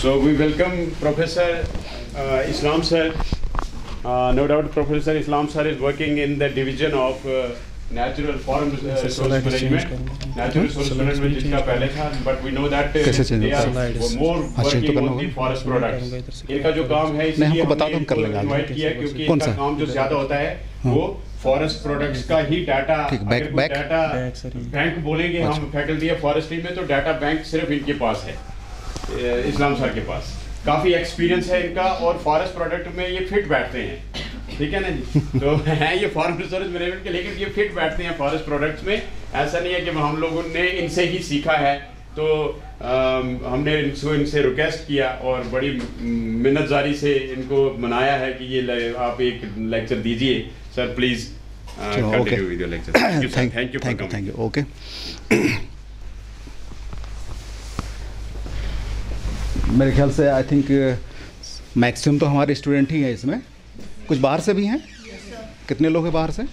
So we welcome Professor Islam sir. No doubt Professor Islam sir is working in the division of natural forest resource management. Natural resource management जिसका पहले था, but we know that they are more working on the forest products. इनका जो काम है इसलिए हमने invite किया क्योंकि इनका काम जो ज़्यादा होता है वो फॉरेस्ट प्रोडक्ट्स का ही डाटा, डाटा बैंक बोलेंगे हम फैकल्टी है फॉरेस्ट्री में, तो डाटा बैंक सिर्फ इनके पास है, इस्लाम सर के पास। काफ़ी एक्सपीरियंस है इनका और फॉरेस्ट प्रोडक्ट में ये फिट बैठते हैं, ठीक है ना जी। तो हैं ये फॉरेस्ट रिसोर्स मैनेजमेंट के, लेकिन ये फिट बैठते हैं फॉरेस्ट प्रोडक्ट्स में। ऐसा नहीं है कि हम लोगों ने इनसे ही सीखा है, तो हमने इनसे रिक्वेस्ट किया और बड़ी मिन्नतजारी से इनको मनाया है कि ये आप एक लेक्चर दीजिए sir, please continue with your lecture. Thank you. Okay, मेरे ख्याल से आई थिंक मैक्सिमम तो हमारे स्टूडेंट ही हैं इसमें, कुछ बाहर से भी हैं। कितने लोग हैं बाहर से?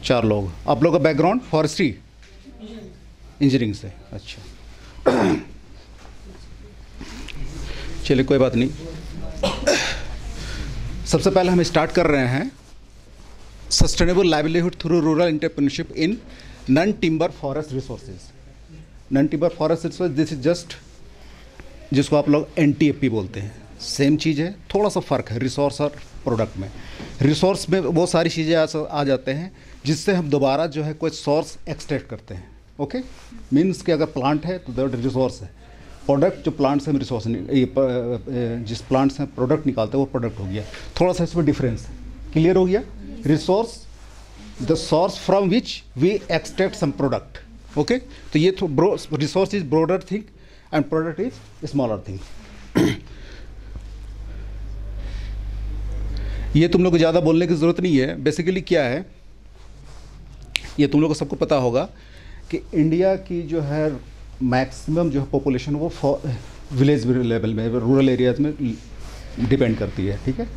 4 लोग। आप लोग का बैकग्राउंड फॉरेस्ट्री इंजीनियरिंग से? अच्छा, चलिए कोई बात नहीं। सबसे पहले हम स्टार्ट कर रहे हैं sustainable livelihood through rural entrepreneurship in non timber forest resources. Non timber forest resource, this is just जिसको आप लोग NTFP बोलते हैं, सेम चीज़ है, थोड़ा सा फ़र्क है रिसोर्स और प्रोडक्ट में। रिसोर्स में वो सारी चीज़ें आ जाते हैं जिससे हम दोबारा जो है कोई सोर्स एक्सट्रैक्ट करते हैं। ओके, मीन्स कि अगर प्लांट है तो दैट रिसोर्स है। प्रोडक्ट जो प्लांट से हम रिसोर्स जिस प्लांट से प्रोडक्ट निकालते हैं वो प्रोडक्ट हो गया। थोड़ा सा इसमें डिफरेंस है, क्लियर हो गया? Resource the source from which we extract some product. Okay, तो ये resource is broader thing and product is smaller thing. ये तुम लोग को ज़्यादा बोलने की ज़रूरत नहीं है। बेसिकली क्या है, ये तुम लोग को सबको पता होगा कि इंडिया की जो है मैक्सिमम जो है पॉपुलेशन वो विलेज लेवल में, रूरल एरियाज में डिपेंड करती है, ठीक है।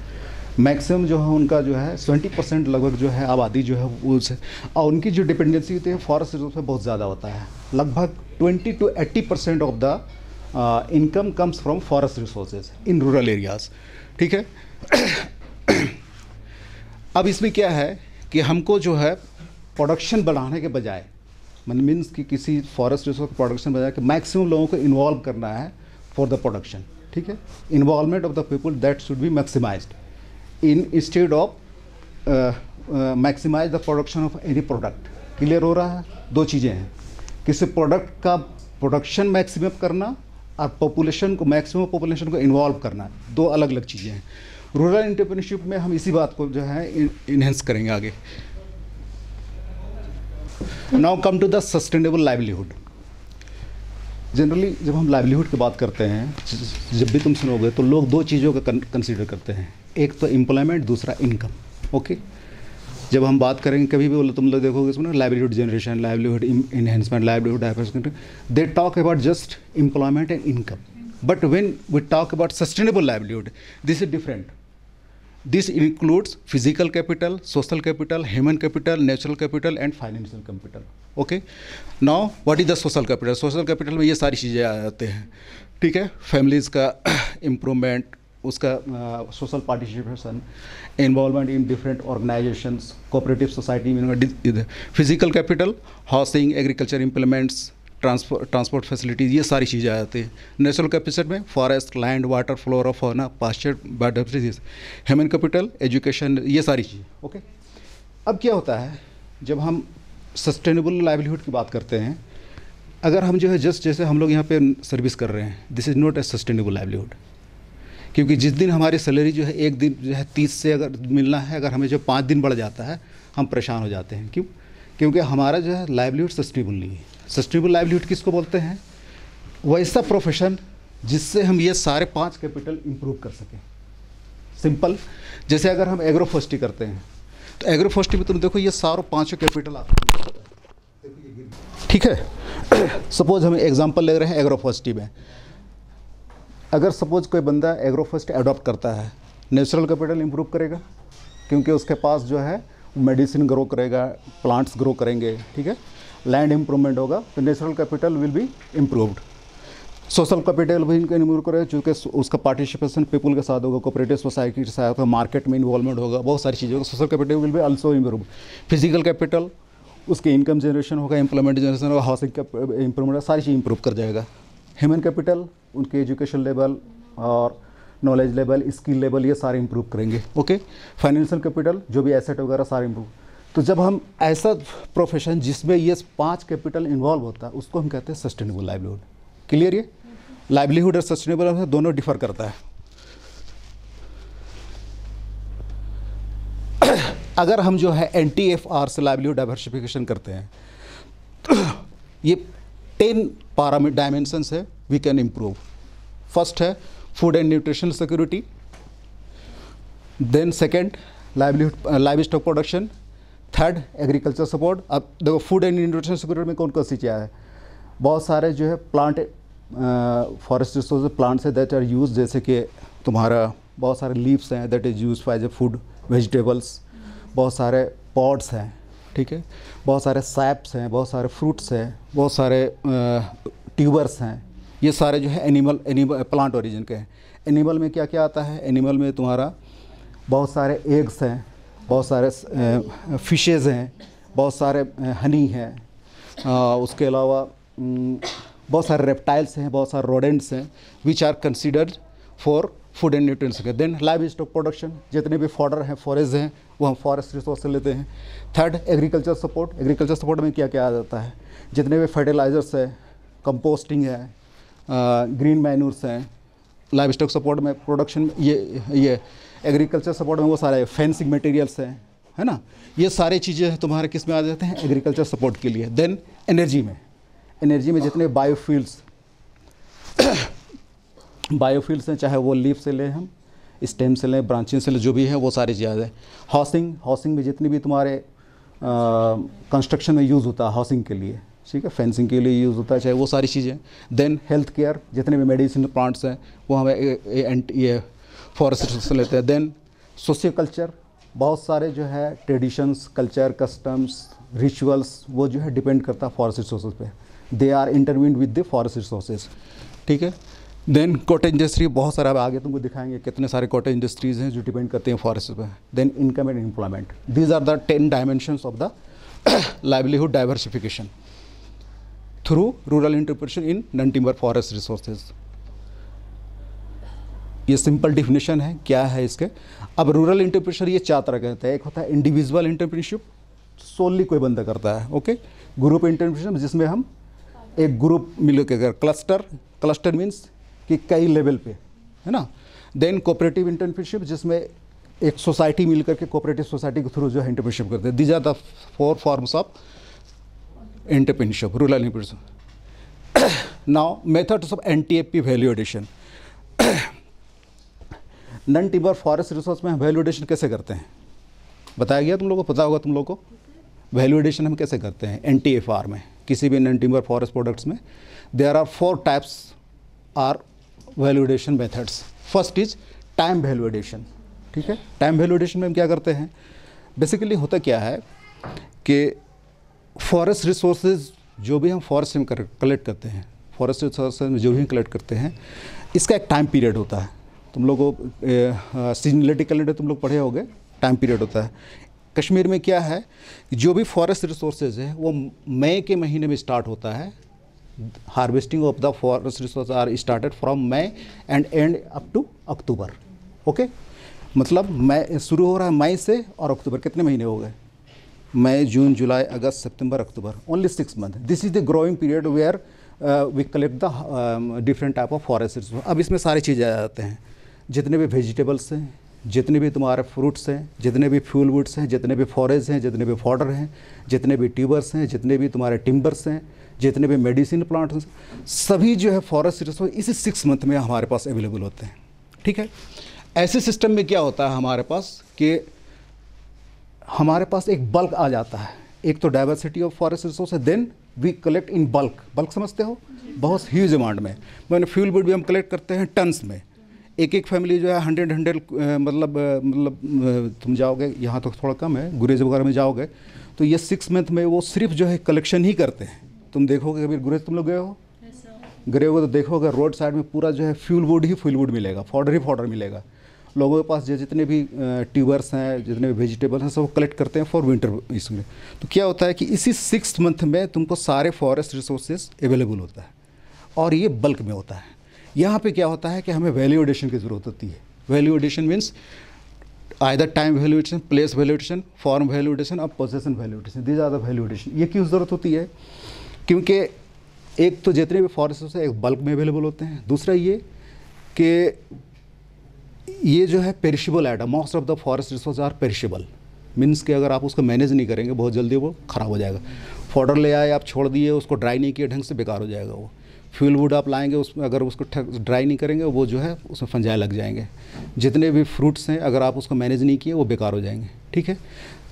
मैक्सिमम जो है उनका जो है 20% लगभग जो है आबादी जो है वो से, और उनकी जो डिपेंडेंसी होती है फॉरेस्ट रिसोर्स पे बहुत ज़्यादा होता है। लगभग 20 to 80% of the income comes from forest resources in rural areas, ठीक है। अब इसमें क्या है कि हमको जो है प्रोडक्शन बढ़ाने के बजाय, मीन्स कि किसी फॉरेस्ट रिसोर्स प्रोडक्शन बजाय कि मैक्सिमम लोगों को इन्वॉल्व करना है फॉर द प्रोडक्शन, ठीक है। Involvement of the people that should be maximized instead of maximize the production of any product. Clear हो रहा है? 2 चीज़ें हैं, किसी प्रोडक्ट का प्रोडक्शन मैक्सिमम करना और पॉपुलेशन को, मैक्सिमम पॉपुलेशन को इन्वॉल्व करना, 2 अलग अलग चीज़ें हैं। रूरल एंटरप्रेन्योरशिप में हम इसी बात को जो है इन्हेंस करेंगे आगे। Now come to the sustainable livelihood. Generally जब हम लाइवलीहुड की बात करते हैं, जब भी तुम सुनोगे तो लोग 2 चीज़ों का कंसीडर करते हैं, एक तो एम्प्लॉयमेंट, दूसरा इनकम। ओके, जब हम बात करेंगे कभी भी बोलो, तुम लोग देखोगे इसमें livelihood generation, livelihood enhancement, livelihood diversity, they talk about just employment and income. But when we talk about sustainable livelihood, this is different. This includes physical capital, social capital, human capital, natural capital and financial capital. Okay? Now, what is the social capital? Social capital में ये सारी चीज़ें आ जाते हैं, ठीक है। Families का improvement, उसका social participation, involvement in different organisations, cooperative society, physical capital, housing, agriculture implements, transport facilities, ये सारी चीज़ें आ जाती हैं। नेचुरल कैपिटल में forest, land, water, flora, fauna, pasture, biodiversity. Human capital, education, ये सारी चीज़ें। ओके, अब क्या होता है जब हम सस्टेनेबल लाइवलीहुड की बात करते हैं, अगर हम जो है जस्ट जैसे हम लोग यहाँ पे सर्विस कर रहे हैं, this is not a sustainable livelihood. क्योंकि जिस दिन हमारी सैलरी जो है एक दिन जो है 30 से अगर मिलना है, अगर हमें जो 5 दिन बढ़ जाता है हम परेशान हो जाते हैं। क्यों? क्योंकि हमारा जो है लाइवलीहुड सस्टेनेबल नहीं है। सस्टेनेबल लाइवलीहुड किसको बोलते हैं? वैसा प्रोफेशन जिससे हम ये सारे 5 कैपिटल इंप्रूव कर सकें। सिंपल, जैसे अगर हम एग्रोफॉरेस्ट्री करते हैं तो एग्रोफॉरेस्ट्री में तुम देखो ये सारों 5 कैपिटल आते हैं, ठीक है। सपोज हम एग्जांपल ले रहे हैं एग्रोफॉरेस्ट्री में, अगर सपोज कोई बंदा एग्रोफॉरेस्ट्री अडॉप्ट करता है, नेचुरल कैपिटल इंप्रूव करेगा क्योंकि उसके पास जो है मेडिसिन ग्रो करेगा, प्लांट्स ग्रो करेंगे, ठीक है। लैंड इम्प्रूवमेंट होगा तो natural capital will be improved. Social capital भी इनका इम्प्रूव करेगा, चूँकि उसका पार्टिसिपेशन पीपल के साथ होगा, कोऑपरेटिव सोसाइटी के साथ होगा, मार्केट में इन्वॉल्वमेंट होगा, बहुत सारी चीज़ें होगा। सोशल कैपिटल विल भी आल्सो इम्प्रूव। फिजिकल कैपिटल, उसके इनकम जनरेशन होगा, एम्प्लॉयमेंट जनरेशन होगा, हाउसिंग का इम्प्रूवमेंट, सारी चीज़ इम्प्रूव कर जाएगा। ह्यूमन कैपिटल, उनके एजुकेशन लेवल और नॉलेज लेवल, स्किल लेवल, ये सारे इम्प्रूव करेंगे। ओके। फाइनेंशियल कैपिटल, जो भी एसेट वगैरह सारे इम्प्रूव। तो जब हम ऐसा प्रोफेशन जिसमें ये 5 कैपिटल इन्वॉल्व होता है, उसको हम कहते हैं सस्टेनेबल लाइवलीहुड। क्लियर? ये लाइवलीहुड और सस्टेनेबल दोनों डिफर करता है। अगर हम जो है NTFR से लाइवलीहुड डाइवर्सिफिकेशन करते हैं, तो ये 10 पैरामीटर डायमेंशंस है वी कैन इम्प्रूव। फर्स्ट है food and nutritional security, then second livestock production, third agriculture support. अब देखो फूड एंड न्यूट्रिशनल सिक्योरिटी में कौन कौन सी चीज़ें है? बहुत सारे जो है प्लांट फॉरेस्ट रिसोर्स प्लांट्स है दैट आर यूज, जैसे कि तुम्हारा बहुत सारे लीव्स हैं that is use for as a food, vegetables, बहुत सारे पॉड्स हैं, ठीक है, बहुत सारे सैप्स हैं, बहुत सारे फ्रूट्स हैं, बहुत सारे ट्यूबर्स हैं। ये सारे जो है एनिमल प्लांट ओरिजिन के हैं। एनिमल में क्या क्या आता है? एनिमल में तुम्हारा बहुत सारे एग्स हैं, बहुत सारे फिशेज़ हैं, बहुत सारे हनी हैं, उसके अलावा बहुत सारे रेप्टाइल्स हैं, बहुत सारे रोडेंट्स हैं which are considered for food and nutrients. Then livestock production, जितने भी फॉडर हैं, फॉरेज हैं, वो हम फॉरेस्ट रिसोर्स से लेते हैं। Third agriculture support. Agriculture support में क्या क्या आ जाता है? जितने भी फर्टिलाइजर्स है, कंपोस्टिंग है, ग्रीन मैन्यूर्स हैं। लाइव स्टॉक सपोर्ट में प्रोडक्शन ये एग्रीकल्चर सपोर्ट में वो सारे फेंसिंग मटेरियल्स हैं, है ना। ये सारी चीज़ें तुम्हारे किस में आ जाते हैं? एग्रीकल्चर सपोर्ट के लिए। देन एनर्जी में जितने बायोफ्यूल्स हैं, चाहे वो लीफ से लें, हम स्टेम से लें, ब्रांचिंग से लें, जो भी है वो सारी चीज़ें हैं। हाउसिंग में जितनी भी तुम्हारे कंस्ट्रक्शन में यूज़ होता है हाउसिंग के लिए, ठीक है, फेंसिंग के लिए यूज़ होता है, चाहे वो सारी चीज़ें। देन हेल्थ केयर, जितने भी मेडिसिन प्लांट्स हैं वो हमें ये फॉरेस्ट से लेते हैं। देन सोशियो कल्चर, बहुत सारे जो है ट्रेडिशंस, कल्चर, कस्टम्स, रिचुअल्स, वो जो है डिपेंड करता है फॉरेस्ट रिसोर्सेज पे। They are intervened with the forest resources, ठीक है। देन कॉटेज इंडस्ट्री, बहुत सारा आगे तुमको दिखाएंगे कितने सारे कॉटेज इंडस्ट्रीज़ हैं जो डिपेंड करते हैं फॉरेस्ट पे। Then income and employment, these are the 10 dimensions of the livelihood diversification through rural interpretation in non timber forest resources. ये सिंपल डिफिनेशन है क्या है इसके। अब रूरल इंटरप्रिटेशन ये 4 तरह के होता है। एक होता है इंडिविजुअल इंटरप्रेन्योरशिप, सोनली कोई बंदा करता है, ओके। ग्रुप इंटरप्रेन्योरशिप, जिसमें हम एक ग्रुप मिलकर, क्लस्टर मीन्स कि कई लेवल पे, है ना। देन कोऑपरेटिव इंटरप्रेन्योरशिप, जिसमें एक सोसाइटी मिलकर के कोऑपरेटिव सोसाइटी के थ्रू जो है इंटरप्रेन्योरशिप करते हैं। These are the 4 forms of entrepreneurship, rural entrepreneurship. Now methods of NTFP value addition. Non timber forest resource में हम वैल्यू एडिशन कैसे करते हैं? बताया गया तुम लोगों को, पता होगा तुम लोगों को। वैल्यू एडिशन हम कैसे करते हैं NTFR में, किसी भी नॉन टिम्बर फॉरेस्ट प्रोडक्ट्स में? There are 4 types are value addition methods. First is time value addition, ठीक है। टाइम वैल्यू एडिशन में हम क्या करते हैं? बेसिकली होता क्या है कि फॉरेस्ट रिसोर्सेज जो भी हम फॉरेस्ट में कलेक्ट करते हैं, फॉरेस्ट रिसोर्सेज में जो भी कलेक्ट करते हैं, इसका एक टाइम पीरियड होता है। तुम लोगों को सीजनलिटी कैलेंडर तुम लोग पढ़े होंगे, टाइम पीरियड होता है। कश्मीर में क्या है, जो भी फॉरेस्ट रिसोर्सेज है वो मई के महीने में स्टार्ट होता है। Harvesting of the forest resource are started from May and end up to October, okay. मतलब मई शुरू हो रहा है मई से, और अक्टूबर कितने महीने हो गए? मई, जून, जुलाई, अगस्त, सितंबर, अक्टूबर, only 6 month. This is the growing period where we collect the different type of forest resource. अब इसमें सारी चीज़ें आ जाते हैं, जितने भी वेजिटेबल्स हैं, जितने भी तुम्हारे फ्रूट्स हैं, जितने भी फ्यूल वुड्स हैं, जितने भी फॉरेज हैं, जितने भी फॉडर हैं, जितने भी ट्यूबर्स हैं, जितने भी तुम्हारे टिम्बर्स हैं, जितने भी मेडिसिन प्लांट्स हैं, सभी जो है फॉरेस्ट रिसोर्स इसी 6 मंथ में हमारे पास अवेलेबल होते हैं, ठीक है। ऐसे सिस्टम में क्या होता है हमारे पास कि हमारे पास एक बल्क आ जाता है। एक तो डाइवर्सिटी ऑफ फॉरेस्ट रिसोर्स है, then we collect in bulk समझते हो, बहुत ह्यूज अमाउंट में। मैंने फ्यूल वुड भी हम कलेक्ट करते हैं टन्स में। एक फैमिली जो है 100 मतलब तुम जाओगे, यहाँ तो थोड़ा कम है, गुरेज वगैरह में जाओगे तो ये 6 मंथ में वो सिर्फ जो है कलेक्शन ही करते हैं। तुम देखोगे कभी गुरेज तुम लोग गए हो? गए होगे तो देखोगे रोड साइड में पूरा जो है fuel would he fuel wood मिलेगा, फॉडर ही फॉडर मिलेगा। लोगों के पास जितने भी ट्यूबर्स हैं, जितने भी वेजिटेबल्स हैं, सब कलेक्ट करते हैं फॉर विंटर इसमें। तो क्या होता है कि इसी 6th मंथ में तुमको सारे फॉरेस्ट रिसोर्सेज अवेलेबल होता है और ये बल्क में होता है। यहाँ पे क्या होता है कि हमें वैल्यू एडिशन की ज़रूरत होती है। Value addition means either time value addition, place value addition, form value addition और possession value addition. These are the value addition. ये क्यों ज़रूरत होती है? क्योंकि एक तो जितने भी फॉरेस्ट है एक बल्क में अवेलेबल होते हैं, दूसरा ये कि ये जो है perishable item, most of the forest resource are perishable. Means कि अगर आप उसको मैनेज नहीं करेंगे बहुत जल्दी वो ख़राब हो जाएगा। फॉडर ले आए, आप छोड़ दिए, उसको ड्राई नहीं किए ढंग से, बेकार हो जाएगा वो। फ्यूल वुड आप लाएंगे, उसमें अगर उसको ड्राई नहीं करेंगे वो जो है उसमें फंजाए लग जाएंगे। जितने भी फ्रूट्स हैं अगर आप उसको मैनेज नहीं किए वो बेकार हो जाएंगे। ठीक है,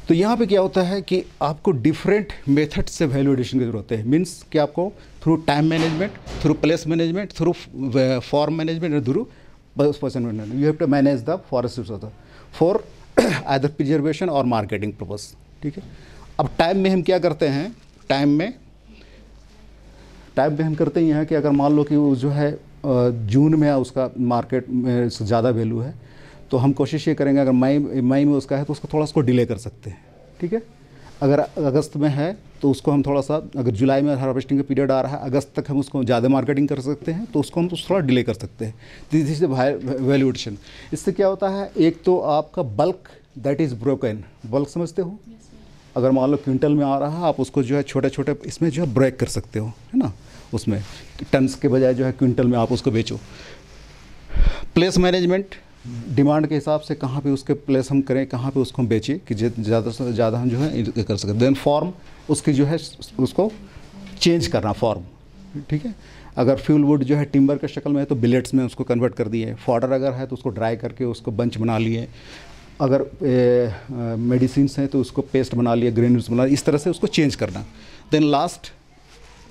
तो यहाँ पे क्या होता है कि आपको डिफरेंट मेथड से वैल्यू एडिशन की ज़रूरत है। मीन्स कि आपको through time management, through place management, through form management और through person management, you have to manage the forest resource for either preservation और मार्केटिंग पर्पस। ठीक है, अब टाइम में हम क्या करते हैं? टाइम में हम करते ही हैं कि अगर मान लो कि वो जो है जून में उसका मार्केट में ज़्यादा वैल्यू है तो हम कोशिश ये करेंगे, अगर मई में उसका है तो उसको थोड़ा सा डिले कर सकते हैं। ठीक है, अगर अगस्त में है तो उसको हम थोड़ा सा, अगर जुलाई में हार्वेस्टिंग का पीरियड आ रहा है, अगस्त तक हम उसको ज़्यादा मार्केटिंग कर सकते हैं तो उसको हम थोड़ा डिले कर सकते हैं। This is value addition. इससे क्या होता है, एक तो आपका bulk that is broken, bulk समझते हो? अगर मान लो क्विंटल में आ रहा है, आप उसको जो है छोटे छोटे इसमें जो है ब्रेक कर सकते हो, है ना। उसमें टन्स के बजाय जो है क्विंटल में आप उसको बेचो। प्लेस मैनेजमेंट, डिमांड के हिसाब से कहाँ पे उसके प्लेस हम करें, कहाँ पे उसको हम बेचें कि ज़्यादा से ज़्यादा हम जो है कर सकते। देन फॉर्म, उसकी जो है उसको चेंज करना फॉर्म। ठीक है, अगर फ्यूल वुड जो है टिम्बर के शक्ल में है तो बिलेट्स में उसको कन्वर्ट कर दिए। फॉडर अगर है तो उसको ड्राई करके उसको बंच बना लिए। अगर मेडिसिन्स हैं तो उसको पेस्ट बना लिया, ग्रेन्यूल्स बना लिया, इस तरह से उसको चेंज करना। देन लास्ट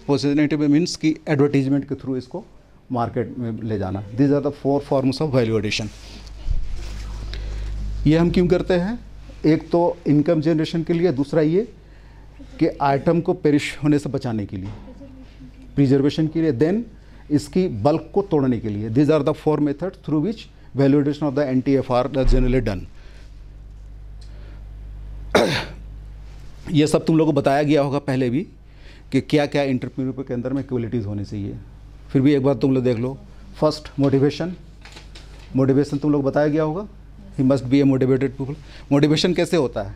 पॉजिटिव मीन्स कि एडवर्टीजमेंट के थ्रू इसको मार्केट में ले जाना। This are the 4 forms of value addition. ये हम क्यों करते हैं? एक तो इनकम जनरेशन के लिए, दूसरा ये कि आइटम को पेरिश होने से बचाने के लिए, प्रिजर्वेशन के लिए, देन इसकी बल्क को तोड़ने के लिए। This are the 4 method through which value addition of the NTFR generally done. ये सब तुम लोगों को बताया गया होगा पहले भी कि क्या क्या एंटरप्रेन्योर के अंदर में क्वालिटीज़ होनी चाहिए। फिर भी एक बार तुम लोग देख लो। फर्स्ट मोटिवेशन तुम लोग बताया गया होगा, he must be A motivated people. Motivation कैसे होता है?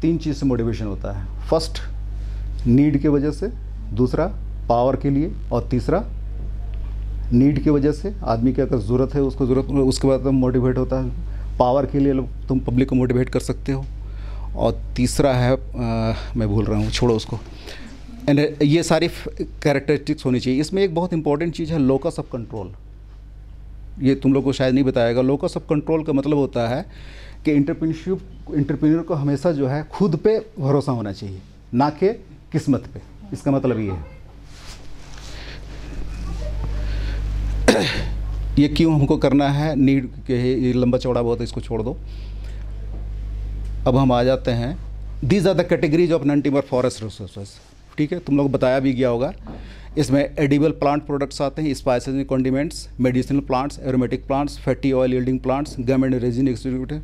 3 चीज़ से मोटिवेशन होता है। फर्स्ट नीड के वजह से, दूसरा पावर के लिए, और तीसरा नीड की वजह से, आदमी की अगर ज़रूरत है उसको ज़रूरत, उसके बाद तुम मोटिवेट होता है। पावर के लिए तुम पब्लिक को मोटिवेट कर सकते हो, और तीसरा है मैं भूल रहा हूँ, छोड़ो उसको। एंड ये सारी कैरेक्टरिस्टिक्स होनी चाहिए। इसमें एक बहुत इंपॉर्टेंट चीज़ है लोकस ऑफ कंट्रोल। ये तुम लोग को शायद नहीं बताएगा। लोकस ऑफ कंट्रोल का मतलब होता है कि एंटरप्रेन्योर को हमेशा जो है खुद पे भरोसा होना चाहिए, ना कि किस्मत पे। इसका मतलब ये है। ये क्यों हमको करना है? नीड के, ये लंबा चौड़ा बहुत है, इसको छोड़ दो। अब हम आ जाते हैं, these are the categories of non timber forest resources. ठीक है, तुम लोग बताया भी गया होगा। इसमें एडिबल प्लांट प्रोडक्ट्स आते हैं, spices and condiments, medicinal plants, aromatic plants, fatty oil yielding plants, gum and resin extruded,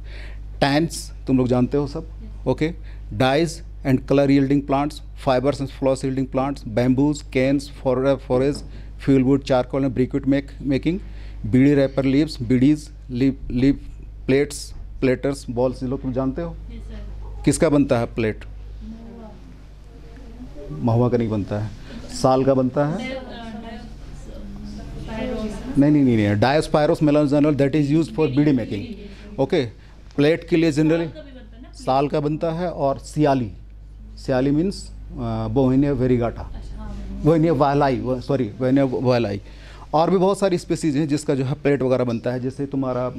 tans तुम लोग जानते हो सब, okay, dyes and colour yielding plants, fibres and floss yielding plants, bamboos, canes, forage, fuel wood, charcoal and briquette making, bidi wrapper leaves, bidis, leaf plates, platters, bowls, ये लोग तुम जानते हो। किसका बनता है प्लेट? महुआ का नहीं बनता है, साल का बनता है। नहीं, Diospyros melanoxylon, that is used for bidi making. Okay, plate के लिए जनरली साल का बनता है, और सियाली मीन्स बोहिनिया वेरिगाटा, बोहिनिया वालाई, और भी बहुत सारी स्पीसीज हैं जिसका जो है प्लेट वगैरह बनता है। जैसे तुम्हारा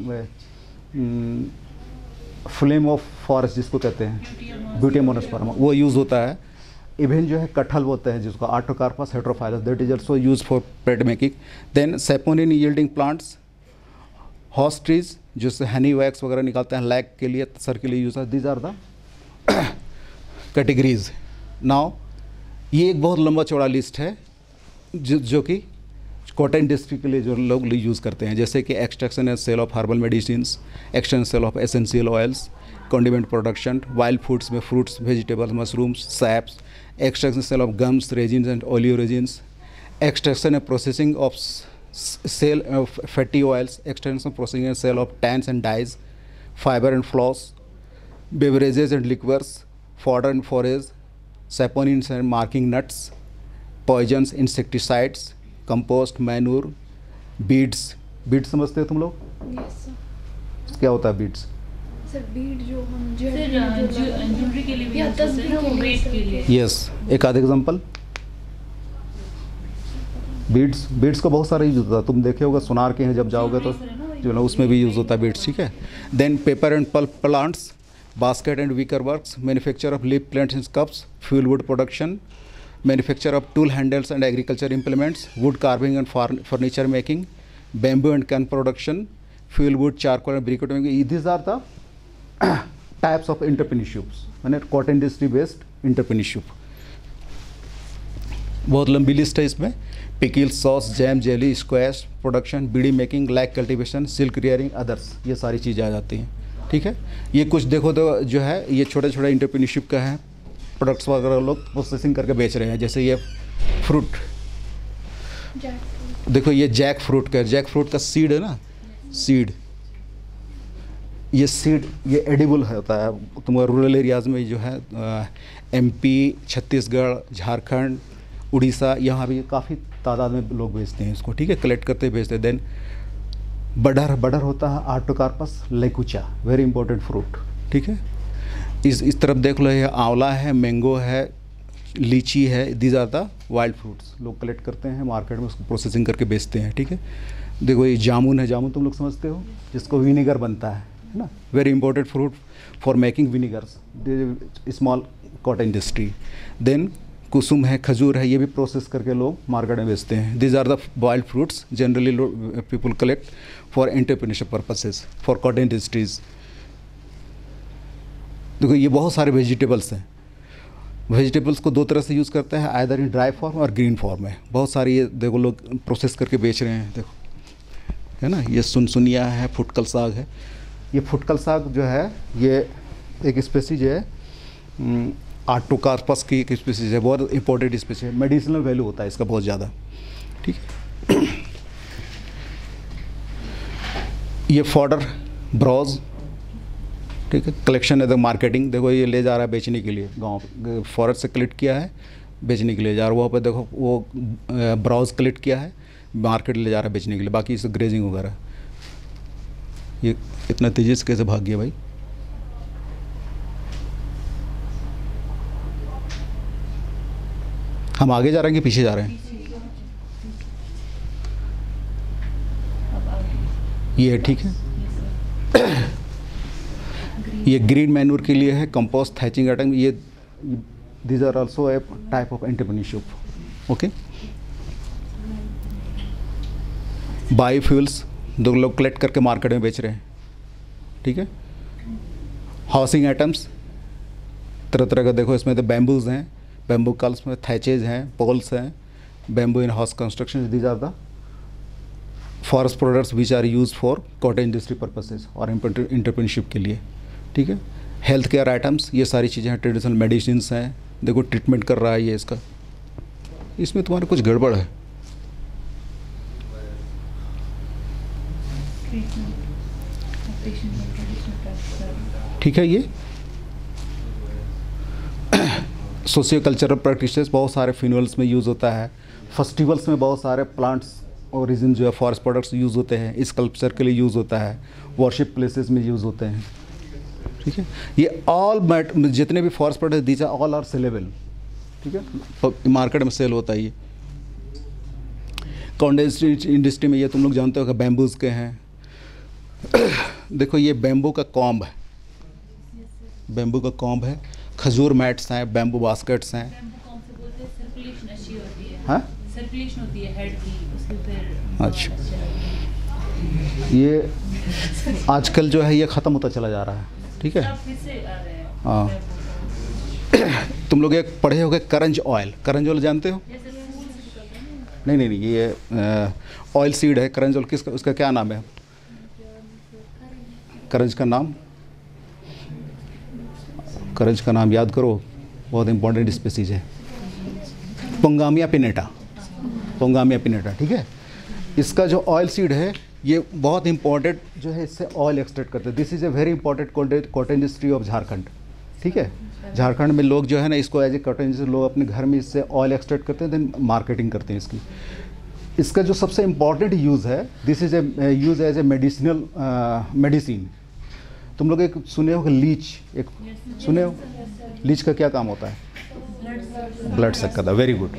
फ्लेम ऑफ फॉरेस्ट जिसको कहते हैं, ब्यूटियम मोनोस्पर्मा, वो यूज़ होता है। इवन जो है कटहल बोलते हैं जिसको, Artocarpus heterophyllus, that is also use for plate making. Then saponin yielding plants, horse trees जिससे हनी वैक्स वगैरह निकालते हैं, लैक के लिए, सर के लिए यूज है। These are the categories. Now ये एक बहुत लंबा चौड़ा लिस्ट है, जो कि कॉटन इंडस्ट्री के लिए जो लोग यूज़ करते हैं, जैसे कि extraction and sale of herbal medicine, extraction sale of essential oils, condiment production, wild foods में fruits, vegetables, mushrooms, saps, extraction sale of gums, resins and oleo resins, extraction and processing of sale of fatty oils, extraction processing and sale of tans and dyes, fibre and floss, beverages and liquors, fodder and forage, saponins and marking nuts, poisons, insecticides, compost, manure, beads. Beads समझते हो तुम लोग? Yes sir. क्या होता है beads? Sir Beed जो हम jewellery के लिए भी यूज होते हैं ना, वो वेट के लिए। यस, एक आध एग्जांपल। बीड्स को बहुत सारे यूज होता है, तुम देखे होगा सोनार के हैं जब जाओगे तो जो ना उसमें भी यूज़ होता है बीड्स, ठीक है। Then paper and pulp plants, basket and wicker works, manufacture of leaf plates and cups, fuel wood production, manufacture of tool handles and agriculture implements, wood carving and furniture making, bamboo and can production, fuel wood, charcoal and briquette making. These are the types of entrepreneurships, and cotton industry based entrepreneurship. बहुत लंबी list है इसमें। Pickle, sauce, jam, jelly, squash production, bidi making, lac cultivation, silk rearing, others, ये सारी चीज़ें आ जाती हैं, ठीक है। ये कुछ देखो तो जो है ये छोटे छोटे इंटरप्रेन्योरशिप का है, प्रोडक्ट्स वगैरह लोग प्रोसेसिंग करके बेच रहे हैं। जैसे ये फ्रूट देखो, ये जैक फ्रूट का सीड है ना, सीड, ये सीड ये एडिबल होता है। तुम्हारे रूरल एरियाज़ में जो है एमपी, छत्तीसगढ़, झारखंड, उड़ीसा, यहाँ भी काफ़ी तादाद में लोग बेचते हैं इसको, ठीक है, कलेक्ट करते बेचते हैं। देन बडर होता है, आर्टोकार्पस लेकुचा, वेरी इंपॉर्टेंट फ्रूट, ठीक है। इस तरफ देख लो, ये आंवला है, मैंगो है, लीची है, these are the wild fruits, लोग कलेक्ट करते हैं मार्केट में, उसको प्रोसेसिंग करके बेचते हैं, ठीक है। देखो ये जामुन है, जामुन तुम लोग समझते हो, जिसको विनीगर बनता है ना, very important fruit for making vinegars, small cotton industry. Then कुसुम है, खजूर है, ये भी प्रोसेस करके लोग मार्केट में बेचते हैं। These are the wild fruits generally people collect for entrepreneurship purposes for cotton industries. देखो ये बहुत सारे वेजिटेबल्स हैं, वेजिटेबल्स को दो तरह से यूज़ करते हैं, आइदर इन ड्राई फॉर्म और ग्रीन फॉर्म में। बहुत सारी ये देखो लोग प्रोसेस करके बेच रहे हैं, देखो है ना, ये सुनसुनिया है, फुटकल साग है। ये फुटकल साग जो है ये एक स्पीसीज है, आर्टोकार्पस की एक स्पीसीज है, बहुत इंपॉर्टेंट स्पीसीज है, मेडिसिनल वैल्यू होता है इसका बहुत ज़्यादा, ठीक है। ये फॉडर, ब्रॉज, ठीक है, कलेक्शन है, द मार्केटिंग, देखो ये ले जा रहा है बेचने के लिए, गांव फॉरेस्ट से कलेक्ट किया है, बेचने के लिए जा रहा है। वहाँ पर देखो वो ब्राउज कलेक्ट किया है, मार्केट ले जा रहा है बेचने के लिए, बाकी इसे ग्रेजिंग वगैरह। ये इतना तेजी से कैसे भाग गया भाई? हम आगे जा रहे हैं कि पीछे जा रहे हैं? ये ठीक है। ये ग्रीन मैन्योर के लिए है, कंपोस्ट, थैचिंग आइटम, ये these are also a type of entrepreneurship, okay. Biofuels दो लोग कलेक्ट करके मार्केट में बेच रहे हैं, ठीक है। हाउसिंग आइटम्स तरह तरह का, देखो इसमें तो बैम्बूज हैं, बैम्बू कल्स में थैचेज हैं, पोल्स हैं, bamboo in house construction, these are the forest products which are use for cotton industry purposes और एंटरप्रेन्योरशिप के लिए, ठीक है। हेल्थ केयर आइटम्स, ये सारी चीज़ें हैं, ट्रेडिशनल मेडिसिन हैं, देखो ट्रीटमेंट कर रहा है ये इसका, इसमें तुम्हारा कुछ गड़बड़ है। ठीक है। ये सोशियो कल्चरल प्रैक्टिसेस, बहुत सारे फ्यूनरल्स में यूज़ होता है, फेस्टिवल्स में बहुत सारे प्लांट्स ओरिजिन जो है फॉरेस्ट प्रोडक्ट्स यूज़ होते हैं, स्कल्पचर के लिए यूज़ होता है, वर्शिप प्लेसेस में यूज़ होते हैं, ठीक है। ये ऑल जितने भी forest product these are all are saleable, ठीक है, मार्केट में सेल होता है। ये कॉटन इंडस्ट्री में ये तुम लोग जानते हो कि बैम्बूज के हैं। देखो ये बैम्बू का कॉम्ब है, बैम्बू का कॉम्ब है, खजूर मैट्स हैं, बैम्बू बास्केट्स हैं। हाँ, सर्कुलेशन होती है हेड की, उसके फिर अच्छा, ये आजकल जो है ये ख़त्म होता चला जा रहा है, ठीक है। हाँ, तुम लोग एक पढ़े होगे करंज ऑयल जानते हो? नहीं, ये ऑयल सीड है, करंज ऑयल। किसका, उसका क्या नाम है? करंज का नाम, करंज का नाम याद करो, बहुत इंपॉर्टेंट स्पीसीज है, पोंगामिया पिनेटा, पोंगामिया पिनेटा, ठीक है। इसका जो ऑयल सीड है ये बहुत इंपॉर्टेंट जो है, इससे ऑयल एक्सट्रैक्ट करते हैं। This is a very important cotton industry of Jharkhand, ठीक है। झारखंड में लोग जो है ना इसको एज ए कॉटन इंडस्ट्री, लोग अपने घर में इससे ऑयल एक्सट्रैक्ट करते हैं, देन मार्केटिंग करते हैं इसकी। इसका जो सबसे इम्पॉर्टेंट यूज़ है, this is a use as a medicinal medicine. तुम लोग एक सुने हो कि लीच, एक सुने हो? लीच का क्या काम होता है? ब्लड सक करता है, वेरी गुड।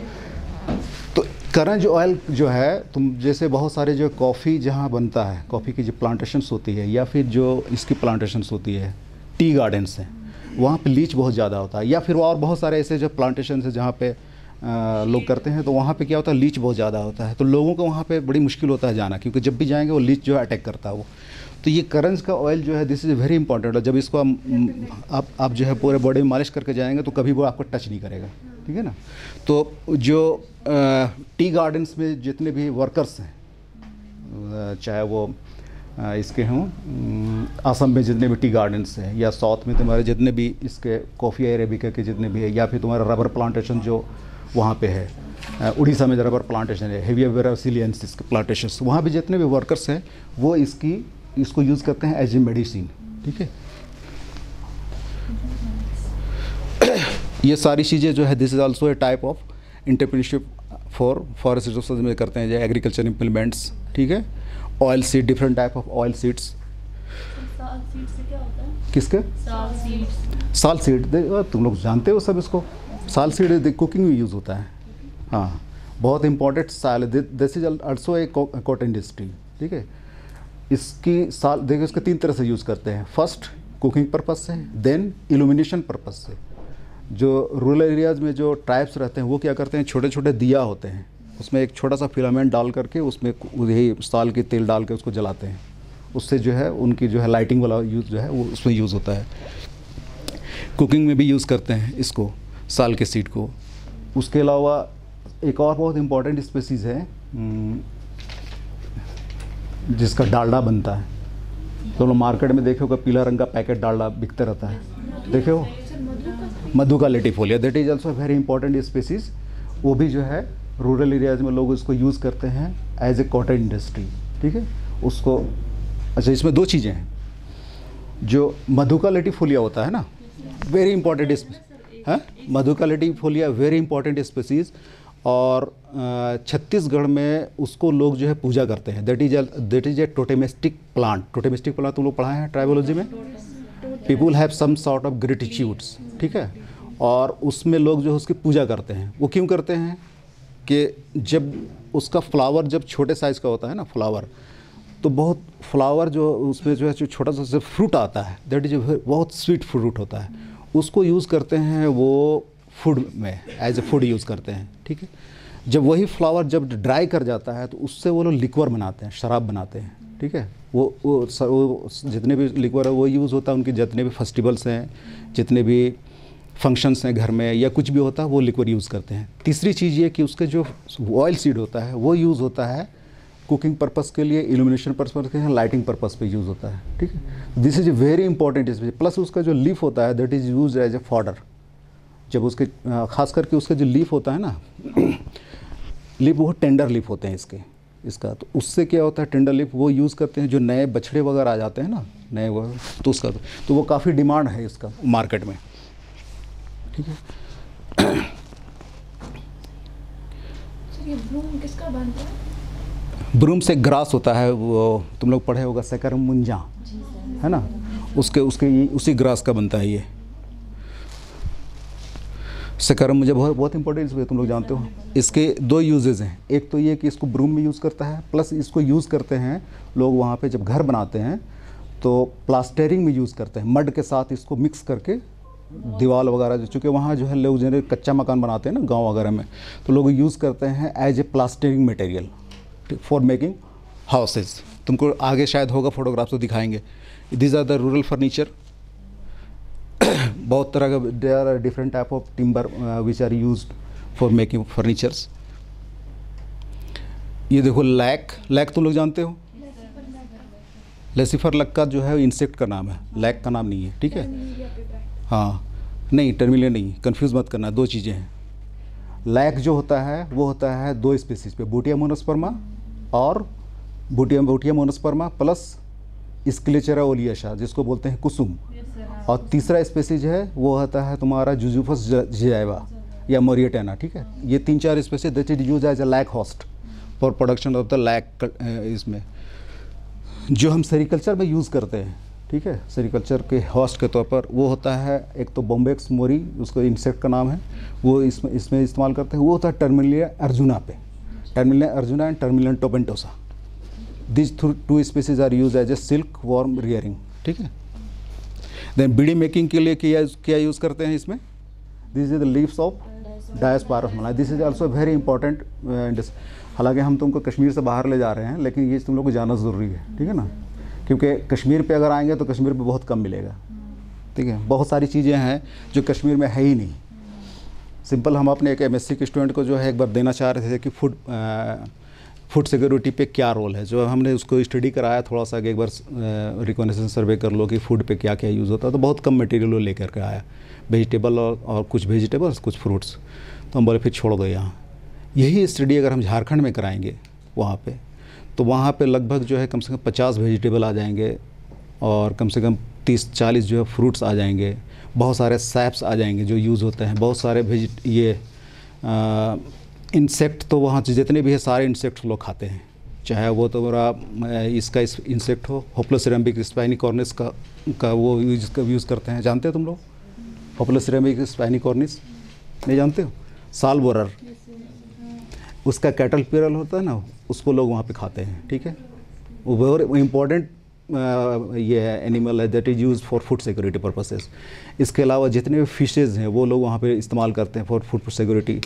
तो करंज ऑयल जो है, तुम जैसे बहुत सारे जो कॉफ़ी जहाँ बनता है, कॉफ़ी की जो प्लांटेशंस होती है या फिर जो इसकी प्लांटेशंस होती है, टी गार्डन्स हैं, वहाँ पे लीच बहुत ज़्यादा होता है, या फिर और बहुत सारे ऐसे जो प्लांटेशन है जहाँ पे लोग करते हैं, तो वहाँ पे क्या होता है, लीच बहुत ज़्यादा होता है, तो लोगों को वहाँ पे बड़ी मुश्किल होता है जाना, क्योंकि जब भी जाएंगे वो लीच जो है अटैक करता है वो। तो ये करंज का ऑयल जो है, दिस इज़ वेरी इंपॉर्टेंट। और जब इसको आप जो है पूरे बॉडी में मालिश करके जाएंगे तो कभी वो आपको टच नहीं करेगा, ठीक है ना। तो जो टी गार्डन्स में जितने भी वर्कर्स हैं, चाहे वो इसके हों, असम में जितने भी टी गार्डन्स हैं, या साउथ में तुम्हारे जितने भी इसके कॉफ़ी अरेबिका के जितने भी है, या फिर तुम्हारा रबर प्लांटेशन जो वहाँ पे है, उड़ीसा में रबर प्लांटेशन है, हेविया वेरासिलियंसिस के प्लांटेशन, वहाँ भी जितने भी वर्कर्स हैं वो इसको यूज़ करते हैं एज ए मेडिसिन, ठीक है। ये सारी चीज़ें जो है, this is also a type of entrepreneurship for forest resources में करते हैं, जो एग्रीकल्चर इम्प्लीमेंट्स, ठीक है। Oil seed, different type of oil seeds. साल सीड से क्या होता है? किसके? साल सीड। साल सीड, तुम लोग जानते हो सब इसको। साल सीड कुकिंग में यूज़ होता है, हाँ, बहुत इंपॉर्टेंट साल। This is also a cotton industry, ठीक है। इसकी साल देखिए, इसके 3 तरह से यूज़ करते हैं। फर्स्ट कुकिंग पर्पज़ से, देन इल्यूमिनेशन पर्पज़ से। जो रूरल एरियाज़ में जो ट्राइब्स रहते हैं वो क्या करते हैं, छोटे छोटे दिया होते हैं, उसमें एक छोटा सा फिलामेंट डाल करके उसमें यही साल की तेल डाल के उसको जलाते हैं, उससे जो है उनकी जो है लाइटिंग वाला यूज़ जो है वो उसमें यूज़ होता है। कुकिंग में भी यूज़ करते हैं इसको, साल के सीड को। उसके अलावा एक और बहुत इंपॉर्टेंट स्पीसीज़ है जिसका डालडा बनता है। तो लोग मार्केट में देखे होगा, पीला रंग का पैकेट डालडा बिकते रहता है, देखे हो? Madhuca latifolia, that is also very important species. वो भी जो है रूरल एरियाज़ में लोग इसको यूज़ करते हैं एज ए कॉटन इंडस्ट्री, ठीक है। उसको, अच्छा, इसमें 2 चीज़ें हैं। जो मधुका लेटिफोलिया होता है ना, वेरी इंपॉर्टेंट है, मधुका लेटिफोलिया वेरी इंपॉर्टेंट स्पीसीज़, और छत्तीसगढ़ में उसको लोग जो है पूजा करते हैं। That is a totemistic plant. Totemistic plant तुम लोग पढ़ाए हैं ट्राइबोलॉजी में। People have some sort of gratitudes, ठीक है, और उसमें लोग जो है उसकी पूजा करते हैं। वो क्यों करते हैं कि जब उसका फ्लावर जब छोटे साइज़ का होता है ना फ्लावर, तो बहुत फ्लावर जो उसमें जो है जो छोटा सा फ्रूट आता है, दैट इज बहुत स्वीट फ्रूट होता है, उसको यूज़ करते हैं वो फूड में, एज ए फूड यूज़ करते हैं, ठीक है। जब वही फ्लावर जब ड्राई कर जाता है तो उससे वो लोग लिक्वर बनाते हैं, शराब बनाते हैं, ठीक है। वो जितने भी लिक्वर है वो यूज़ होता है उनके जितने भी फेस्टिवल्स हैं, जितने भी फंक्शंस हैं घर में या कुछ भी होता है वो लिक्वर यूज़ करते हैं। तीसरी चीज़ ये कि उसके जो ऑयल सीड होता है वो यूज़ होता है कुकिंग पर्पज़ के लिए, इल्यूमिनेशन पर्पज़ के लिए, लाइटिंग पर्पज़ पे यूज़ होता है, ठीक है। This is very important species. Plus उसका जो लीफ होता है that is use as a fodder. जब उसके खास करके उसका जो लीफ होता है ना, लीफ बहुत टेंडर लीफ होते हैं इसका, तो उससे क्या होता है, टेंडर लीफ वो यूज़ करते हैं जो नए बछड़े वगैरह आ जाते हैं ना, नए वो, तो उसका तो वो काफ़ी डिमांड है इसका मार्केट में, ठीक है। ये ब्लूम किसका बनता है? ब्रूम से ग्रास होता है, वो तुम लोग पढ़े होगा, सकरम मुंजा, है ना, उसके उसी ग्रास का बनता है ये सकरम मुंजा। बहुत इंपॉर्टेंट है, तुम लोग जानते हो। इसके 2 यूजेज़ हैं। एक तो ये कि इसको ब्रूम में यूज़ करता है, प्लस इसको यूज़ करते हैं लोग वहाँ पे जब घर बनाते हैं तो प्लास्टरिंग में यूज़ करते हैं, मड के साथ इसको मिक्स करके दीवार वगैरह, चूँकि वहाँ जो है लोग जो कच्चा मकान बनाते हैं ना गाँव वगैरह में, तो लोग यूज़ करते हैं as a plastering material for making houses. तुमको आगे शायद होगा फोटोग्राफ्स तो दिखाएंगे। This are the rural furniture. बहुत तरह का, there are different type of timber which are used for making furnitures. ये देखो लैक, लैक तुम लोग जानते हो, लेसिफर लक का जो है इंसेक्ट का नाम है, लैक का नाम नहीं है, ठीक है। हाँ नहीं, टर्मिलिया नहीं, कंफ्यूज मत करना, दो चीज़ें हैं। लैक जो होता है वो होता है दो स्पीसीज पे, बूटिया मोनोस्पर्मा और बूटिया मोनोस्पर्मा प्लस स्क्लेचेरा ओलियशा जिसको बोलते हैं कुसुम, और तीसरा स्पीसीज है वो होता है तुम्हारा जुजुफस जियावा या मोरिएटाना, ठीक है। ये 3-4 species that is use as a lac host for production of the lac. इसमें जो हम सेरिकल्चर में यूज़ करते हैं, ठीक है, सेरिकल्चर के होस्ट के तौर पर वो होता है एक तो बॉम्बेक्स मोरी, उसको इंसेक्ट का नाम है, वो इसमें इस्तेमाल करते हैं। वो होता है टर्मिलिया अर्जुना पे, Terminalia arjuna and Terminalia tomentosa. This 2 species are use as a silk worm rearing, ठीक है। देन बीड़ी मेकिंग के लिए क्या यूज़ करते हैं इसमें, this is the leaves of Diospyros मलाई, this is also very important. हालांकि हम तुमको कश्मीर से बाहर ले जा रहे हैं, लेकिन ये तुम लोग को जानना ज़रूरी है, ठीक है ना, क्योंकि कश्मीर पे अगर आएंगे तो कश्मीर पे बहुत कम मिलेगा, ठीक है। बहुत सारी चीज़ें हैं जो कश्मीर में है ही नहीं। सिंपल हम अपने एक MSc के स्टूडेंट को जो है एक बार देना चाह रहे थे कि फूड सिक्योरिटी पे क्या रोल है, जो हमने उसको स्टडी कराया थोड़ा सा कि एक बार रिकॉग्निशन सर्वे कर लो कि फूड पे क्या क्या यूज़ होता है, तो बहुत कम मटेरियल वो लेकर के आया, वेजिटेबल और कुछ वेजिटेबल्स कुछ फ्रूट्स। तो हम बोले फिर छोड़ दो यहाँ, यही स्टडी अगर हम झारखंड में कराएंगे वहाँ पे, तो वहाँ पे लगभग जो है कम से कम 50 वेजिटेबल आ जाएंगे और कम से कम 30-40 जो है फ्रूट्स आ जाएंगे, बहुत सारे सैप्स आ जाएंगे जो यूज़ होते हैं, बहुत सारे इंसेक्ट तो वहाँ जितने भी है सारे इंसेक्ट्स लोग खाते हैं, चाहे वो तो मेरा इसका इंसेक्ट हो, होप्लोसिरेम्बिक स्पाइनिकॉर्निस का वो यूज़ करते हैं, जानते हो तुम लोग होप्लोसिरेम्बिक स्पाइनिकॉर्निस, नहीं जानते हो, साल बोरर, उसका कैटल पिरल होता है ना, उसको लोग वहाँ पे खाते हैं, ठीक है। वो वेरी इम्पॉर्टेंट ये एनिमल है that is use for food security purposes. इसके अलावा जितने भी फिशेज़ हैं वो लोग वहाँ पे इस्तेमाल करते हैं फॉर फूड सिक्योरिटी।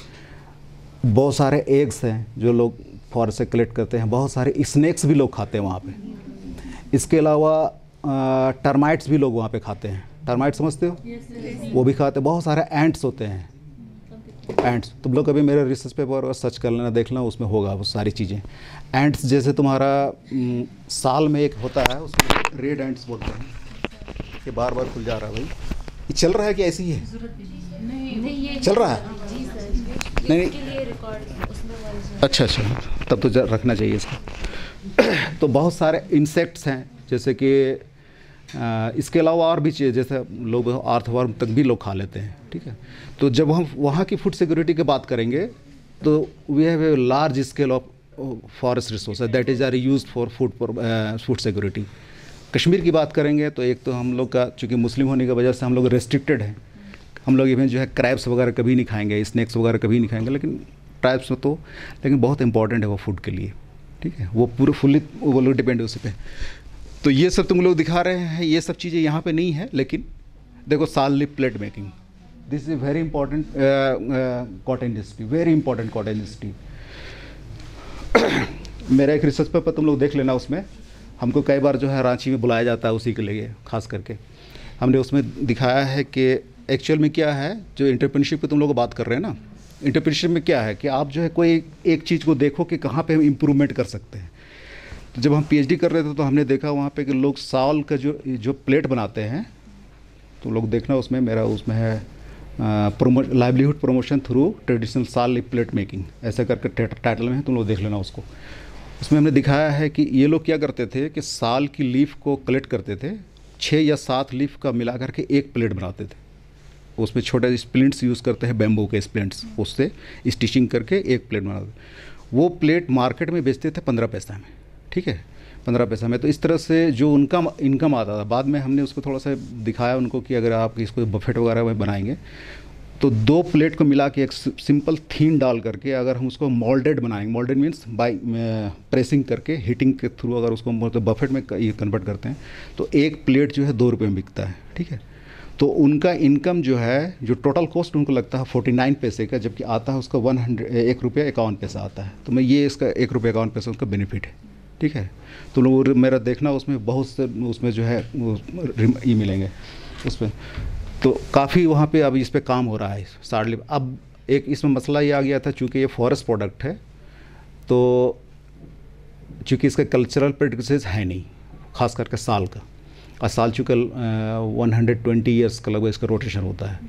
बहुत सारे एग्स हैं जो लोग फॉरेस्ट से कलेक्ट करते हैं, बहुत सारे स्नैक्स भी लोग खाते हैं वहाँ पे। इसके अलावा टर्माइट्स भी लोग वहाँ पे खाते हैं, टर्माइट समझते हो, वो भी खाते हैं। बहुत सारे एंट्स होते हैं, एंट्स तुम लोग कभी मेरे रिसर्च पेपर और सर्च कर लेना, देख लेना, उसमें होगा वो सारी चीज़ें। एंट्स जैसे तुम्हारा साल में एक होता है, उसमें रेड एंट्स बोलते हैं, ये बार बार खुल जा रहा है भाई, ये चल रहा है कि ऐसी ही है, चल रहा है नहीं, अच्छा तब तो रखना चाहिए इसको। तो बहुत सारे इंसेक्ट्स हैं जैसे कि इसके अलावा और भी चीज़ जैसे लोग अर्थवर्म तक भी लोग खा लेते हैं, ठीक है। तो जब हम वहाँ की फूड सिक्योरिटी की बात करेंगे तो we have a large scale of forest resources that is are used for food security. Kashmir की बात करेंगे तो एक तो हम लोग का चूँकि मुस्लिम होने की वजह से हम लोग रेस्ट्रिक्टेड हैं, हम लोग इवन जो है क्रैब्स वगैरह कभी नहीं खाएंगे, स्नैक्स वगैरह कभी नहीं खाएंगे, लेकिन ट्राइब्स में तो लेकिन बहुत इंपॉर्टेंट है वो फूड के लिए, ठीक है। वो पूरे फुल्ली वो लोग डिपेंड है उसी पे। तो ये सब तुम लोग दिखा रहे हैं, ये सब चीज़ें यहाँ पे नहीं है, लेकिन देखो साल lip plate making, this is very important cotton industry, very important cotton industry. मेरा एक रिसर्च पेपर तुम लोग देख लेना, उसमें हमको कई बार जो है रांची में बुलाया जाता है उसी के लिए खास करके। हमने उसमें दिखाया है कि एक्चुअल में क्या है, जो एंटरप्रेन्योरशिप की तुम लोग बात कर रहे हैं ना, एंटरप्रेन्योरशिप में क्या है कि आप जो है कोई एक चीज़ को देखो कि कहाँ पे हम इम्प्रूवमेंट कर सकते हैं। तो जब हम PhD कर रहे थे तो हमने देखा वहाँ पे कि लोग साल का जो प्लेट बनाते हैं, तो लोग देखना उसमें मेरा उसमें है लाइवलीहुड प्रमोशन थ्रू ट्रेडिशनल साल लिप प्लेट मेकिंग, ऐसा करके टाइटल में है, तुम लोग देख लेना उसको। उसमें हमने दिखाया है कि ये लोग क्या करते थे कि साल की लीफ को कलेक्ट करते थे, 6 या 7 लीफ का मिला करके एक प्लेट बनाते थे। उसमें छोटे स्प्लिंट्स यूज़ करते हैं, बैम्बू के स्प्लिंट्स, उससे स्टिचिंग करके एक प्लेट बनाते। वो प्लेट मार्केट में बेचते थे 15 पैसा में, ठीक है, 15 पैसा में। तो इस तरह से जो उनका इनकम आता था, बाद में हमने उसको थोड़ा सा दिखाया उनको कि अगर आप इसको बफेट वगैरह में बनाएंगे तो 2 प्लेट को मिला के एक सिंपल थीन डाल करके अगर हम उसको मोल्डेड बनाएंगे, मोल्डेड मीन्स बाई प्रेसिंग करके हीटिंग के थ्रू अगर उसको मतलब बफेट में ये कन्वर्ट करते हैं तो एक प्लेट जो है 2 रुपये में बिकता है, ठीक है। तो उनका इनकम जो है, जो टोटल कॉस्ट उनको लगता है 49 पैसे का, जबकि आता है उसका 1 रुपया 51 पैसा आता है। तो मैं ये इसका 1 रुपया 51 पैसा उसका बेनिफिट है, ठीक है। तो लोग मेरा देखना उसमें बहुत से उसमें जो है ये मिलेंगे उसमें। तो काफ़ी वहाँ पे अब इस पे काम हो रहा है साड़ली। अब एक इसमें मसला ये आ गया था, चूँकि ये फॉरेस्ट प्रोडक्ट है तो चूँकि इसका कल्चरल प्रैक्टिसेस है नहीं, खास करके साल का, और साल चूँकि 120 ईयर्स का लगभग इसका रोटेशन होता है,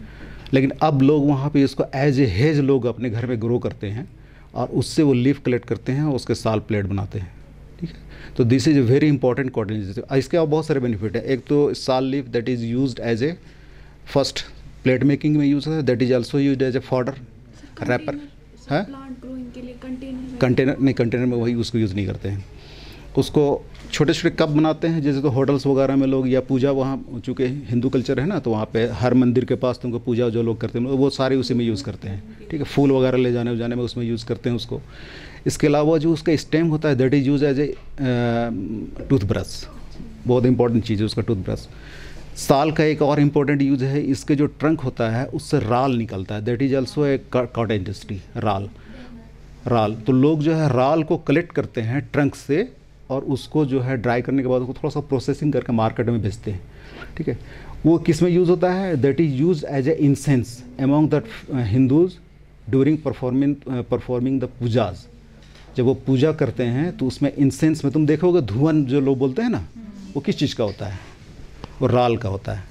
लेकिन अब लोग वहाँ पे इसको एज ए हेज लोग अपने घर में ग्रो करते हैं और उससे वो लीफ कलेक्ट करते हैं और उसके साल प्लेट बनाते हैं। ठीक है, तो this is a very important cotton. इसके और बहुत सारे बेनिफिट हैं। एक तो sal leaf that is used as a first plate making में यूज़ है, that is also used as a fodder, wrapper है। प्लांट ग्रोइंग के लिए कंटेनर नहीं, कंटेनर में वही उसको यूज़ नहीं करते हैं। उसको छोटे छोटे कप बनाते हैं, जैसे तो होटल्स वगैरह में लोग, या पूजा वहाँ चूँकि हिंदू कल्चर है ना, तो वहाँ पे हर मंदिर के पास तुमको पूजा जो लोग करते हैं वो सारे उसी में यूज़ करते हैं। ठीक है, फूल वगैरह ले जाने में उसमें यूज़ करते हैं उसको। इसके अलावा जो उसका स्टेम होता है that is use as a toothbrush, बहुत इंपॉर्टेंट चीज़ है उसका टूथब्रश। साल का एक और इम्पोर्टेंट यूज है, इसके जो ट्रंक होता है उससे राल निकलता है, that is also a cotton industry. राल तो लोग जो है राल को कलेक्ट करते हैं ट्रंक से और उसको जो है ड्राई करने के बाद उसको थोड़ा सा प्रोसेसिंग करके मार्केट में बेचते हैं। ठीक है, वो किस में यूज़ होता है, that is use as a incense among the Hindus during performing the pujas. जब वो पूजा करते हैं तो उसमें इंसेंस में तुम देखोगे धुआं जो लोग बोलते हैं ना, वो किस चीज़ का होता है, वो राल का होता है।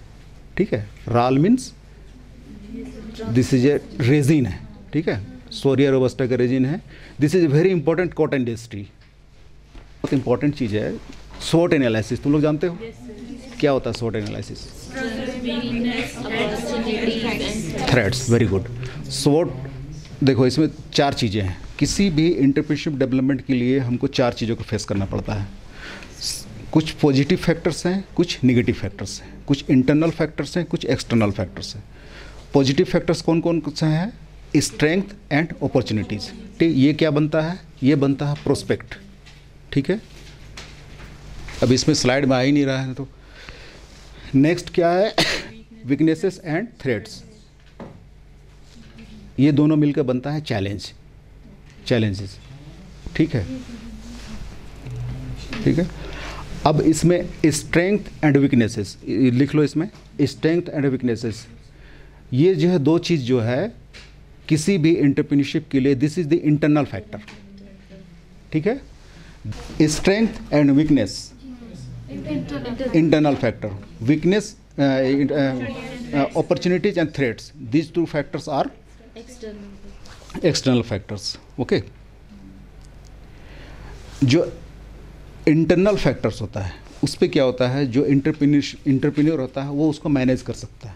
ठीक है, राल means this is a resin है। ठीक है, सोरिया रोबस्टा का रेजिन है। This is a very important cotton industry. बहुत इंपॉर्टेंट चीज़ है स्वॉट एनालिसिस। तुम लोग जानते हो क्या होता है स्वॉट एनालिसिस? Threads, very good. स्वॉट देखो, इसमें 4 चीज़ें हैं। किसी भी एंटरप्रेन्योरशिप डेवलपमेंट के लिए हमको 4 चीज़ों को फेस करना पड़ता है। कुछ पॉजिटिव फैक्टर्स हैं, कुछ नेगेटिव फैक्टर्स हैं, कुछ इंटरनल फैक्टर्स हैं, कुछ एक्सटर्नल फैक्टर्स हैं। पॉजिटिव फैक्टर्स कौन कौन से हैं? Strength and opportunities. ठीक, ये क्या बनता है? ये बनता है प्रोस्पेक्ट। ठीक है, अब इसमें स्लाइड में आ ही नहीं रहा है। तो नेक्स्ट क्या है? Weaknesses and threats. ये दोनों मिलकर बनता है चैलेंजेस। ठीक है, ठीक है। अब इसमें स्ट्रेंथ एंड वीकनेसेस लिख लो। इसमें स्ट्रेंथ एंड वीकनेसेस, ये जो है 2 चीज़ जो है किसी भी एंटरप्रेन्योरशिप के लिए, this is the internal factor. ठीक है, strength and weakness internal factor, weakness opportunities and threats, these 2 factors are external factors. Okay, जो इंटरनल फैक्टर्स होता है उस पर क्या होता है, जो इंटरप्रेन्योर होता है वो उसको मैनेज कर सकता है।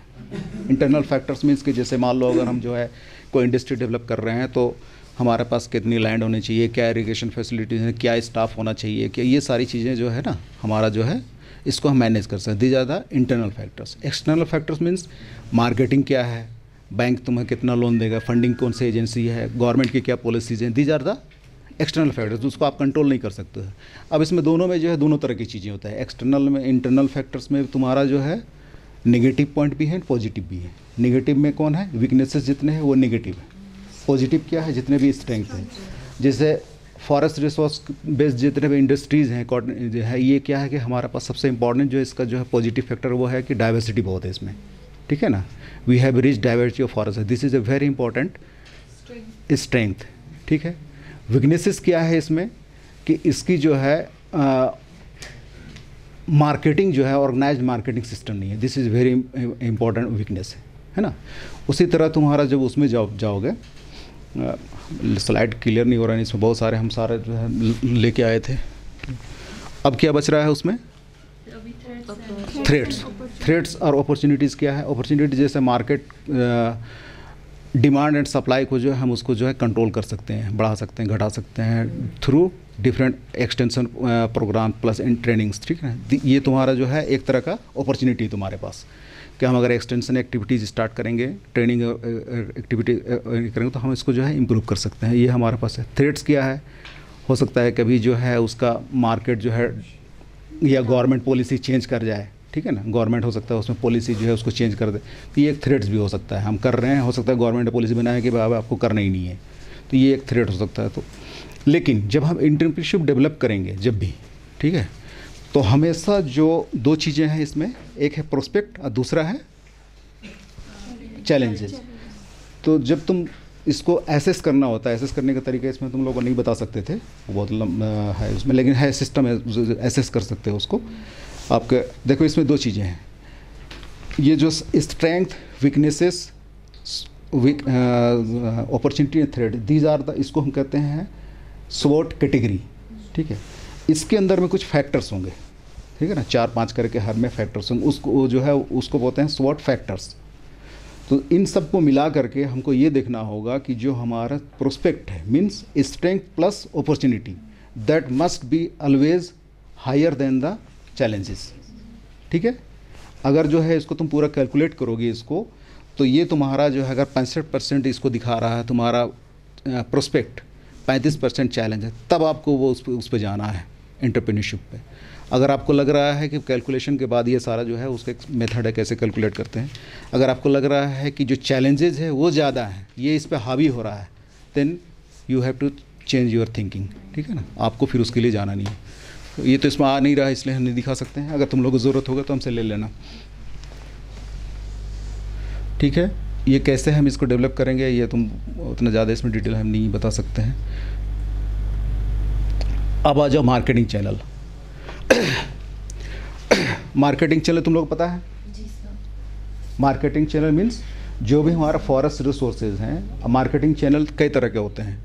इंटरनल फैक्टर्स मीन्स कि जैसे मान लो अगर हम जो है कोई इंडस्ट्री डेवलप कर रहे हैं तो हमारे पास कितनी लैंड होनी चाहिए, क्या इरिगेशन फैसिलिटीज़ हैं, क्या स्टाफ होना चाहिए, क्या ये सारी चीज़ें जो है ना हमारा जो है इसको हम मैनेज कर सकते हैं। These are the internal factors. External factors means marketing क्या है, बैंक तुम्हें कितना लोन देगा, फंडिंग कौन सी एजेंसी है, गवर्नमेंट की क्या पॉलिसीज़ हैं, these are the external factors, उसको आप कंट्रोल नहीं कर सकते हैं। अब इसमें दोनों में जो है दोनों तरह की चीज़ें होता है। एक्सटर्नल में, इंटरनल फैक्टर्स में तुम्हारा जो है नेगेटिव पॉइंट भी है, पॉजिटिव भी है। नेगेटिव में कौन है? वीकनेसेस जितने हैं वो नेगेटिव है। पॉजिटिव क्या है? जितने भी स्ट्रेंथ हैं। जैसे फॉरेस्ट रिसोर्स बेस्ड जितने भी इंडस्ट्रीज़ हैं, कॉटन जो है, ये क्या है कि हमारे पास सबसे इंपॉर्टेंट जो इसका जो है पॉजिटिव फैक्टर वो है कि डाइवर्सिटी बहुत है इसमें। ठीक है ना, we have rich diversity of forest, this is a very important strength. ठीक है, वीकनेसेस क्या है इसमें कि इसकी जो है मार्केटिंग जो है ऑर्गेनाइज्ड मार्केटिंग सिस्टम नहीं है, this is very important weakness है ना। उसी तरह तुम्हारा जब उसमें जाओगे, स्लाइड क्लियर नहीं हो रहा है, इसमें बहुत सारे हम सारे जो है लेके आए थे। अब क्या बच रहा है उसमें? थ्रेट्स और अपॉर्चुनिटीज़ क्या है? अपॉर्चुनिटी जैसे मार्केट डिमांड एंड सप्लाई को जो है हम उसको जो है कंट्रोल कर सकते हैं, बढ़ा सकते हैं, घटा सकते हैं through different extension program plus in trainings. ठीक है, ये तुम्हारा जो है एक तरह का अपॉर्चुनिटी तुम्हारे पास कि हम अगर एक्सटेंशन एक्टिविटीज़ स्टार्ट करेंगे, ट्रेनिंग एक्टिविटी करेंगे तो हम इसको जो है इम्प्रूव कर सकते हैं, ये हमारे पास है। थ्रेट्स क्या है? हो सकता है कभी जो है उसका मार्केट जो है या गवर्नमेंट पॉलिसी चेंज कर जाए। ठीक है ना, गवर्नमेंट हो सकता है उसमें पॉलिसी जो है उसको चेंज कर दे, तो ये एक थ्रेट्स भी हो सकता है। हम कर रहे हैं, हो सकता है गवर्नमेंट पॉलिसी बनाए कि भाई आपको करना ही नहीं है, तो ये एक थ्रेट हो सकता है। तो लेकिन जब हम एंटरप्रेन्योरशिप डेवलप करेंगे जब भी, ठीक है, तो हमेशा जो 2 चीज़ें हैं इसमें, एक है प्रोस्पेक्ट और दूसरा है चैलेंजेस। तो जब तुम इसको एसेस करना होता है। एसेस करने का तरीका इसमें तुम लोगों को नहीं बता सकते थे, बहुत है इसमें, लेकिन है सिस्टम है, एसेस कर सकते हो उसको। आपके देखो इसमें दो चीज़ें हैं, ये जो strength, weaknesses, opportunity and threat, these are the, इसको हम कहते हैं स्वॉट कैटेगरी, ठीक है। इसके अंदर में कुछ फैक्टर्स होंगे, ठीक है ना, 4-5 करके हर में फैक्टर्स होंगे, उसको जो है उसको बोलते हैं स्वॉट फैक्टर्स। तो इन सब को मिला करके हमको ये देखना होगा कि जो हमारा प्रोस्पेक्ट है, means strength plus opportunity, that must be always higher than the challenges, ठीक है। अगर जो है इसको तुम पूरा कैलकुलेट करोगे इसको, तो ये तुम्हारा जो है अगर 65% इसको दिखा रहा है तुम्हारा प्रोस्पेक्ट, 35% चैलेंज है, तब आपको वो उस पर जाना है एंटरप्रेन्योरशिप पे। अगर आपको लग रहा है कि कैलकुलेशन के बाद ये सारा जो है उसका एक मेथड है कैसे कैलकुलेट करते हैं, अगर आपको लग रहा है कि जो चैलेंजेस है वो ज़्यादा है, ये इस पर हावी हो रहा है, then you have to change your thinking, ठीक है ना, आपको फिर उसके लिए जाना नहीं है। तो ये तो इसमें आ नहीं रहा है इसलिए हम नहीं दिखा सकते हैं, अगर तुम लोगों को ज़रूरत होगा तो हमसे ले लेना, ठीक है। ये कैसे हम इसको डेवलप करेंगे ये तुम उतना ज़्यादा इसमें डिटेल हम नहीं बता सकते हैं। अब आ जाओ मार्केटिंग चैनल। मार्केटिंग चैनल तुम लोग को पता है? जी सर। मार्केटिंग चैनल मीन्स जो भी हमारा फॉरेस्ट रिसोर्सेज हैं, मार्केटिंग चैनल कई तरह के होते हैं,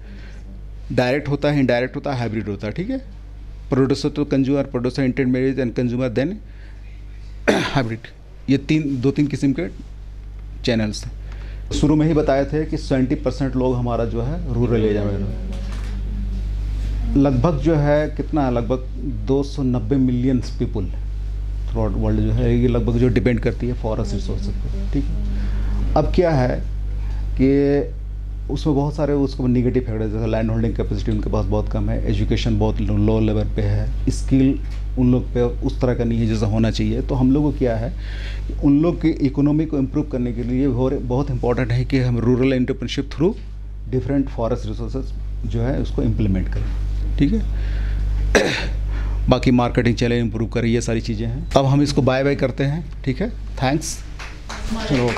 डायरेक्ट होता है, इनडायरेक्ट होता है, हाइब्रिड होता है, ठीक है। Producer to consumer, producer intermediate and consumer, then hybrid, ये 2-3 किस्म के चैनल्स हैं। शुरू में ही बताए थे कि 70% लोग हमारा जो है रूरल एरिया में, लगभग जो है कितना, लगभग 290 million people through out world जो है, ये लगभग जो डिपेंड करती है फॉरेस्ट रिसोर्सेज पर, ठीक है। अब क्या है कि उसमें बहुत सारे उसको नेगेटिव फैक्टर, जैसे लैंड होल्डिंग कैपेसिटी उनके पास बहुत कम है, एजुकेशन बहुत लो लेवल पे है, स्किल उन लोग पे उस तरह का नहीं है जैसा होना चाहिए। तो हम लोग को क्या है, उन लोग की इकोनॉमी को इम्प्रूव करने के लिए बहुत इंपॉर्टेंट है कि हम rural entrepreneurship through different forest resources जो है उसको इम्प्लीमेंट करें, ठीक है। बाकी मार्केटिंग चैनल इम्प्रूव करें, ये सारी चीज़ें हैं। अब हम इसको बाय बाय करते हैं, ठीक है, थैंक्स, चलो।